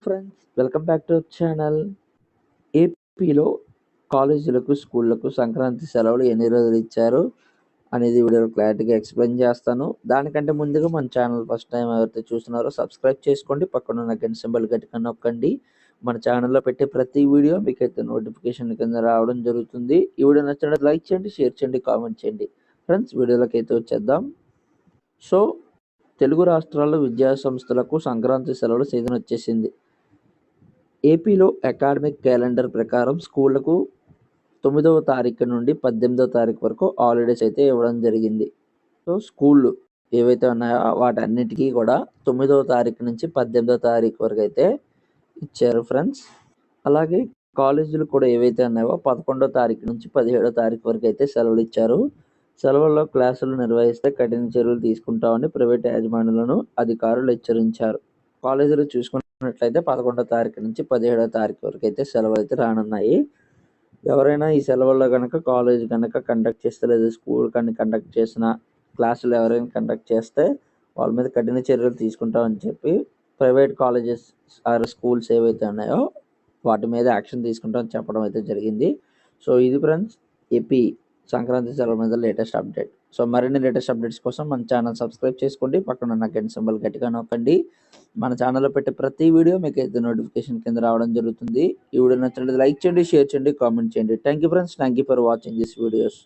Friends, welcome back to our channel. ఏపీలో కాలేజీలకు, స్కూళ్ళకు సంక్రాంతి సెలవులు ఎన్ని రోజులు ఇచ్చారు అనేది వీడియోలో క్లారిటీగా ఎక్స్ప్లెయిన్ చేస్తాను. దానికంటే ముందుగా మన ఛానల్ ఫస్ట్ టైం ఎవరైతే చూస్తున్నారో సబ్స్క్రైబ్ చేసుకోండి. పక్కన ఉన్న గంట సింబల్ గట్టిగా నొక్కండి. మన ఛానల్లో పెట్టే ప్రతి వీడియో మీకైతే నోటిఫికేషన్ కింద రావడం జరుగుతుంది. ఈ వీడియో నచ్చినట్లయితే లైక్ చేయండి, షేర్ చేయండి, కామెంట్ చేయండి. ఫ్రెండ్స్, వీడియోలోకి అయితే వచ్చేద్దాం. సో తెలుగు రాష్ట్రాల్లో విద్యా సంస్థలకు సంక్రాంతి సెలవుల సీజన్ వచ్చేసింది. ఏపీలో అకాడమిక్ క్యాలెండర్ ప్రకారం స్కూళ్లకు 9వ తారీఖు నుండి 18వ తారీఖు వరకు హాలిడేస్ అయితే ఇవ్వడం జరిగింది. సో స్కూళ్ళు ఏవైతే ఉన్నాయో వాటన్నిటికీ కూడా 9వ తారీఖు నుంచి 18వ తారీఖు వరకు అయితే ఇచ్చారు ఫ్రెండ్స్. అలాగే కాలేజీలు కూడా ఏవైతే ఉన్నాయో 11వ తారీఖు నుంచి 17వ తారీఖు వరకు అయితే సెలవులు ఇచ్చారు. సెలవుల్లో క్లాసులు నిర్వహిస్తే కఠిన చర్యలు తీసుకుంటామని ప్రైవేట్ యాజమాన్యాలను అధికారులు హెచ్చరించారు. కాలేజీలు చూసుకున్నట్లయితే 11వ తారీఖు నుంచి 17వ తారీఖు వరకు అయితే సెలవులు అయితే రానున్నాయి. ఎవరైనా ఈ సెలవుల్లో కనుక కాలేజ్ కనుక కండక్ట్ చేస్తే లేదా స్కూల్ కానీ కండక్ట్ చేసిన క్లాసులు ఎవరైనా కండక్ట్ చేస్తే వాళ్ళ మీద కఠిన చర్యలు తీసుకుంటామని చెప్పి ప్రైవేట్ కాలేజెస్ ఆర్ స్కూల్స్ ఏవైతే ఉన్నాయో వాటి మీద యాక్షన్ తీసుకుంటామని చెప్పడం అయితే జరిగింది. సో ఇది ఫ్రెండ్స్ ఏపీ సంక్రాంతి సెలవు మీద లేటెస్ట్ అప్డేట్. సో మరిన్ని లేటెస్ట్ అప్డేట్స్ కోసం మన ఛానల్ సబ్స్క్రైబ్ చేసుకోండి. పక్కన ఉన్న గంట సింబల్ గట్టిగా నొక్కండి. మన ఛానల్లో పెట్టే ప్రతి వీడియో మీకు అయితే నోటిఫికేషన్ కింద రావడం జరుగుతుంది. ఈ వీడియో నచ్చినట్లయితే లైక్ చేయండి, షేర్ చేయండి, కామెంట్ చేయండి. Thank you friends. Thank you for watching this videos.